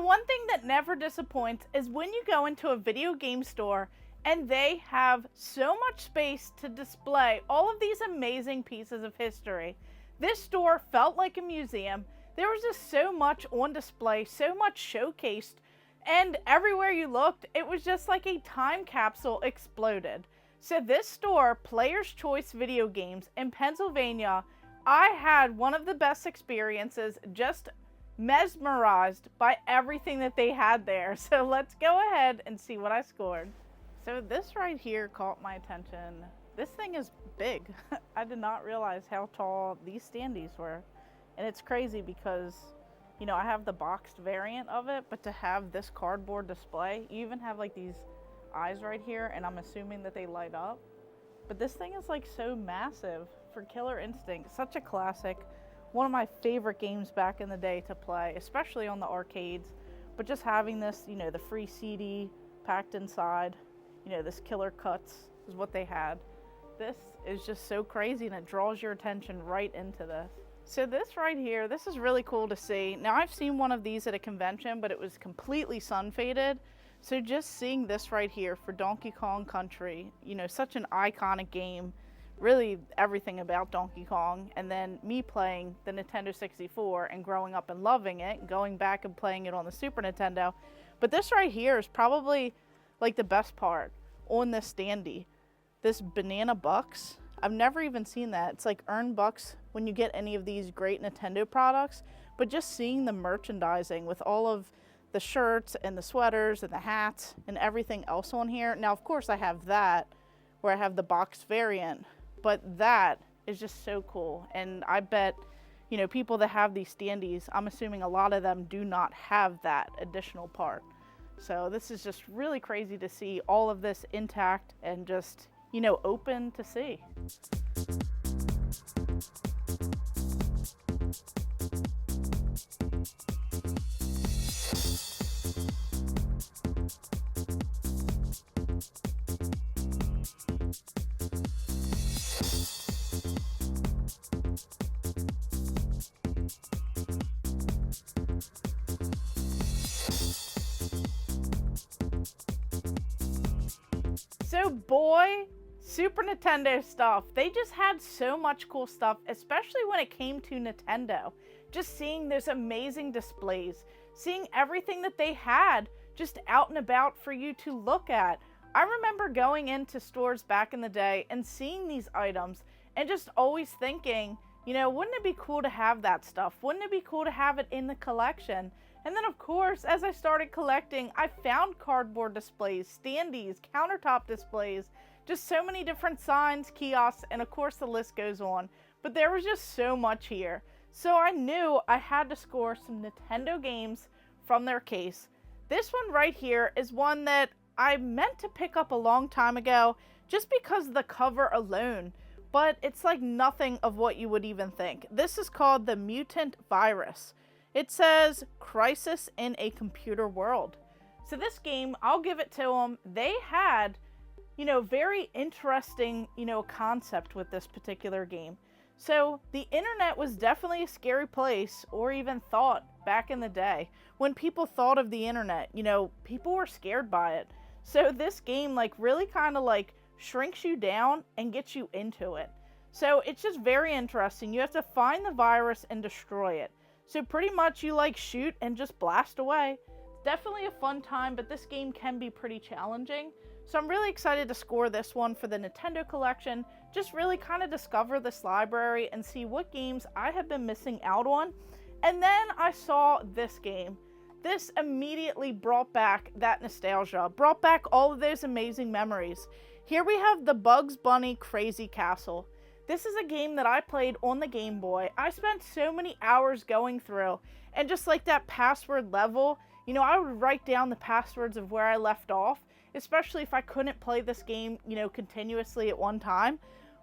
one thing that never disappoints is when you go into a video game store and they have so much space to display all of these amazing pieces of history. This store felt like a museum. There was just so much on display, so much showcased, and everywhere you looked, it was just like a time capsule exploded. So this store, Player's Choice Video Games in Pennsylvania, I had one of the best experiences, just mesmerized by everything that they had there. So let's go ahead and see what I scored. So this right here caught my attention. This thing is big. I did not realize how tall these standees were. And it's crazy because, you know, I have the boxed variant of it, but to have this cardboard display, you even have like these eyes right here, and I'm assuming that they light up. But this thing is like so massive for Killer Instinct. Such a classic. One of my favorite games back in the day to play, especially on the arcades. But just having this, you know, the free CD packed inside, you know, this Killer Cuts is what they had. This is just so crazy, and it draws your attention right into this. So this right here, this is really cool to see. Now I've seen one of these at a convention, but it was completely sun faded. So just seeing this right here for Donkey Kong Country, you know, such an iconic game, really everything about Donkey Kong, and then me playing the Nintendo 64 and growing up and loving it, going back and playing it on the Super Nintendo. But this right here is probably like the best part on this standee. This banana bucks, I've never even seen that. It's like earn bucks when you get any of these great Nintendo products, but just seeing the merchandising with all of the shirts and the sweaters and the hats and everything else on here. Now, of course, I have that where I have the boxed variant, but that is just so cool. And I bet, you know, people that have these standees, I'm assuming a lot of them do not have that additional part. So this is just really crazy to see all of this intact and just, you know, open to see. So boy, Super Nintendo stuff, they just had so much cool stuff, especially when it came to Nintendo. Just seeing those amazing displays, seeing everything that they had just out and about for you to look at. I remember going into stores back in the day and seeing these items and just always thinking, you know, wouldn't it be cool to have that stuff? Wouldn't it be cool to have it in the collection? And then, of course, as I started collecting, I found cardboard displays, standees, countertop displays, just so many different signs, kiosks, and of course the list goes on. But there was just so much here. So I knew I had to score some Nintendo games from their case. This one right here is one that I meant to pick up a long time ago just because of the cover alone. But it's like nothing of what you would even think. This is called the Mutant virus. It says, Crisis in a Computer World. So this game, I'll give it to them. They had, you know, very interesting, you know, concept with this particular game. So the internet was definitely a scary place, or even thought back in the day. When people thought of the internet, you know, people were scared by it. So this game, like, really kind of like shrinks you down and gets you into it. So it's just very interesting. You have to find the virus and destroy it. So pretty much you like shoot and just blast away. Definitely a fun time, but this game can be pretty challenging. So I'm really excited to score this one for the Nintendo collection. Just really kind of discover this library and see what games I have been missing out on. And then I saw this game. This immediately brought back that nostalgia, brought back all of those amazing memories. Here we have the Bugs Bunny Crazy Castle. This is a game that I played on the Game Boy. I spent so many hours going through, and just like that password level, you know, I would write down the passwords of where I left off, especially if I couldn't play this game, you know, continuously at one time.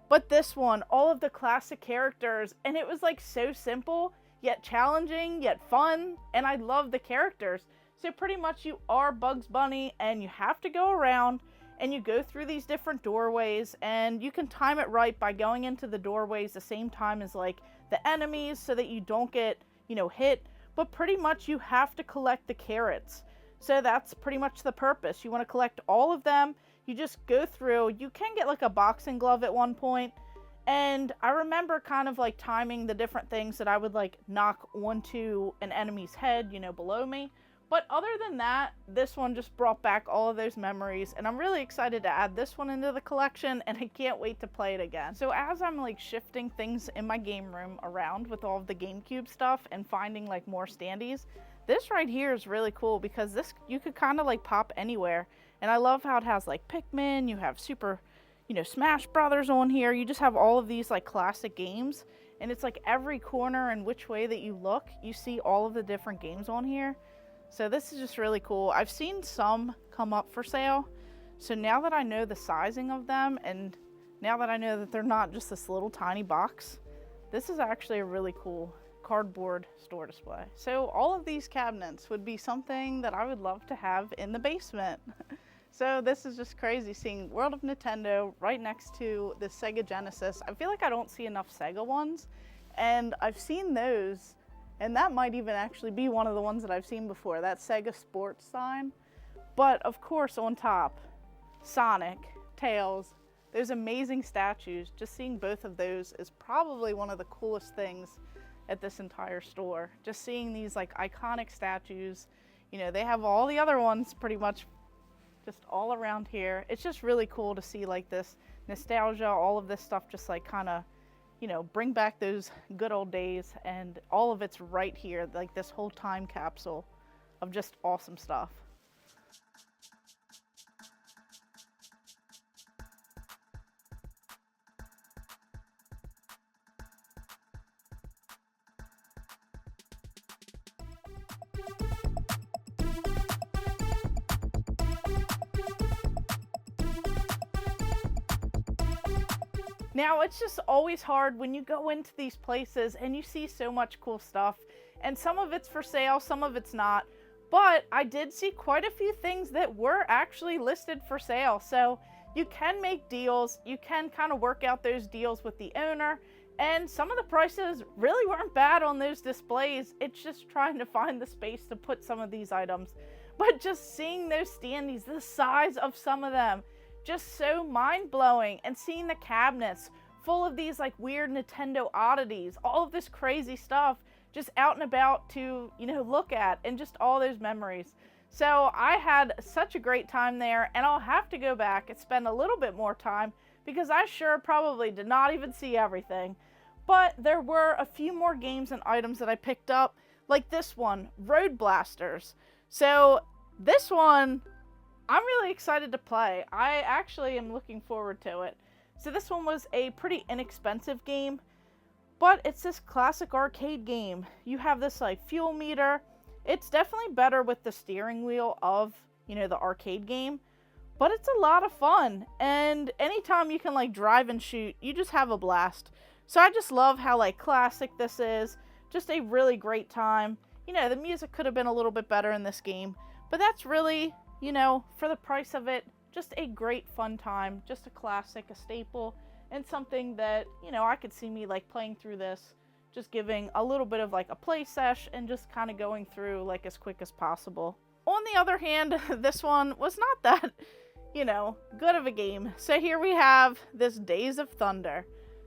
But this one, all of the classic characters, and it was like so simple, yet challenging, yet fun, and I love the characters. So pretty much you are Bugs Bunny, and you have to go around, and you go through these different doorways, and you can time it right by going into the doorways the same time as like the enemies so that you don't get, you know, hit. but pretty much you have to collect the carrots. So that's pretty much the purpose. You want to collect all of them. You just go through. You can get like a boxing glove at one point. And I remember kind of like timing the different things that I would like knock onto an enemy's head, you know, below me. But other than that, this one just brought back all of those memories, and I'm really excited to add this one into the collection, and I can't wait to play it again. So as I'm like shifting things in my game room around with all of the GameCube stuff and finding like more standees, this right here is really cool because this, you could kind of like pop anywhere. And I love how it has like Pikmin, you have Super, you know, Smash Brothers on here. You just have all of these like classic games, and it's like every corner and which way that you look, you see all of the different games on here. So this is just really cool. I've seen some come up for sale. So now that I know the sizing of them, and now that I know that they're not just this little tiny box, this is actually a really cool cardboard store display. So all of these cabinets would be something that I would love to have in the basement. So this is just crazy seeing World of Nintendo right next to the Sega Genesis. I feel like I don't see enough Sega ones, and I've seen those. And that might even actually be one of the ones that I've seen before, that Sega Sports sign. But of course on top, Sonic, Tails, those amazing statues. Just seeing both of those is probably one of the coolest things at this entire store. Just seeing these like iconic statues. You know, they have all the other ones pretty much just all around here. It's just really cool to see like this nostalgia, all of this stuff just like kind of, you know, bring back those good old days, and all of it's right here, like this whole time capsule of just awesome stuff. Now, it's just always hard when you go into these places and you see so much cool stuff, and some of it's for sale, some of it's not, but I did see quite a few things that were actually listed for sale. So you can make deals, you can kind of work out those deals with the owner, and some of the prices really weren't bad on those displays. It's just trying to find the space to put some of these items. But just seeing those standees, the size of some of them, just so mind-blowing, and seeing the cabinets full of these like weird Nintendo oddities, all of this crazy stuff just out and about to, you know, look at, and just all those memories. So I had such a great time there, and I'll have to go back and spend a little bit more time because I sure probably did not even see everything. But there were a few more games and items that I picked up, like this one, RoadBlasters. So this one, I'm really excited to play. I actually am looking forward to it. So this one was a pretty inexpensive game, but it's this classic arcade game. You have this like fuel meter. It's definitely better with the steering wheel of, you know, the arcade game, but it's a lot of fun. And anytime you can like drive and shoot, you just have a blast. So I just love how like classic this is. Just a really great time. You know, the music could have been a little bit better in this game, but that's really, you know, for the price of it, just a great fun time, just a classic, a staple, and something that, you know, I could see me like playing through this, just giving a little bit of like a play sesh and just kind of going through like as quick as possible. On the other hand, this one was not that, you know, good of a game. So here we have this Days of Thunder.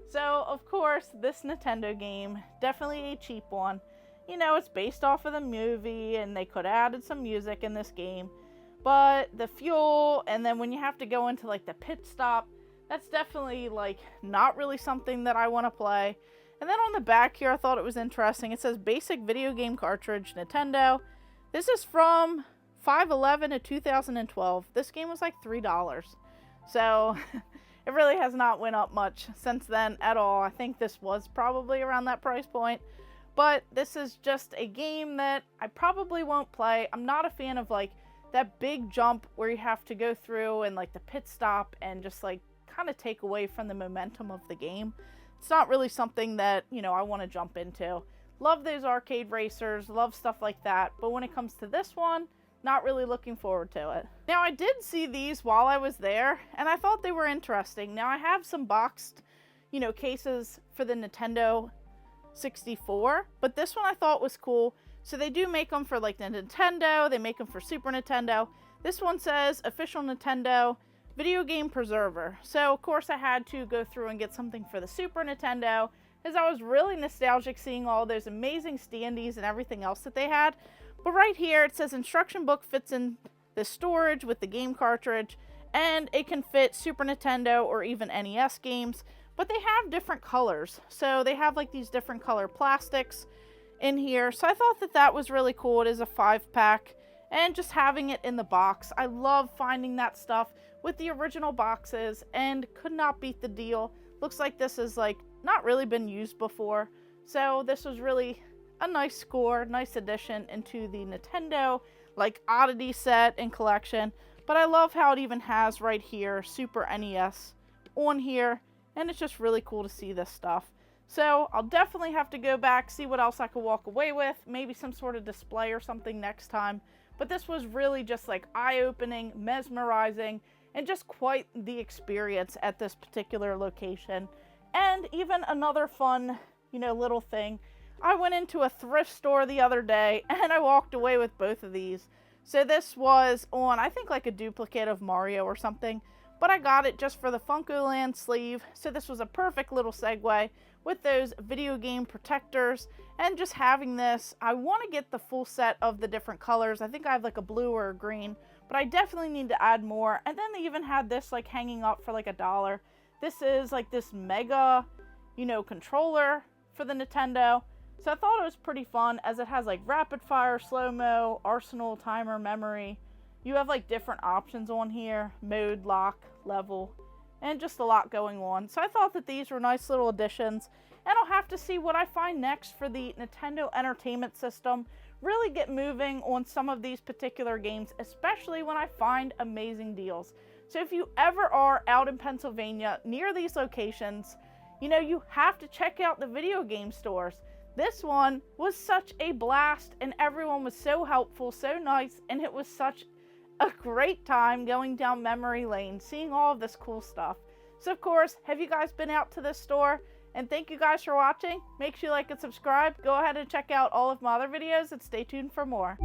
So of course, this Nintendo game, definitely a cheap one. You know, it's based off of the movie, and they could have added some music in this game. But the fuel, and then when you have to go into like the pit stop, that's definitely like not really something that I want to play. And then on the back here, I thought it was interesting. It says basic video game cartridge, Nintendo. This is from 5/11 of 2012. This game was like $3. So it really has not went up much since then at all. I think this was probably around that price point. But this is just a game that I probably won't play. I'm not a fan of like that big jump where you have to go through and like the pit stop and just like kind of take away from the momentum of the game. It's not really something that, you know, I want to jump into. Love those arcade racers, love stuff like that. But when it comes to this one, not really looking forward to it. Now, I did see these while I was there, and I thought they were interesting. Now, I have some boxed, you know, cases for the Nintendo 64, but this one I thought was cool So they do make them for like the Nintendo, they make them for Super Nintendo. This one says official Nintendo video game preserver. So of course I had to go through and get something for the Super Nintendo, as I was really nostalgic seeing all those amazing standees and everything else that they had. But right here it says instruction book fits in the storage with the game cartridge, and it can fit Super Nintendo or even NES games. But they have different colors, so they have like these different color plastics in here. So I thought that that was really cool. It is a 5-pack, and just having it in the box, I love finding that stuff with the original boxes, and could not beat the deal. Looks like this is like not really been used before, so this was really a nice score, nice addition into the Nintendo like oddity set and collection. But I love how it even has right here Super NES on here, and it's just really cool to see this stuff. So I'll definitely have to go back, see what else I could walk away with, maybe some sort of display or something next time. But this was really just like eye-opening, mesmerizing, and just quite the experience at this particular location. And even another fun, little thing, I went into a thrift store the other day and I walked away with both of these. So this was on, I think, like a duplicate of Mario or something, but I got it just for the Funkoland sleeve. So this was a perfect little segue with those video game protectors, and just having this. I want to get the full set of the different colors. I think I have like a blue or a green, but I definitely need to add more. And then they even had this like hanging up for like $1. This is like this mega, controller for the Nintendo. So I thought it was pretty fun, as it has like rapid fire, slow-mo, arsenal, timer, memory. You have like different options on here, mode, lock, level, and just a lot going on. So I thought that these were nice little additions, and I'll have to see what I find next for the Nintendo Entertainment System. Really get moving on some of these particular games, especially when I find amazing deals. So if you ever are out in Pennsylvania near these locations, you have to check out the video game stores. This one was such a blast, and everyone was so helpful, so nice, and it was such a great time going down memory lane, seeing all of this cool stuff. So of course, have you guys been out to this store? And thank you guys for watching. Make sure you like and subscribe. Go ahead and check out all of my other videos, and stay tuned for more.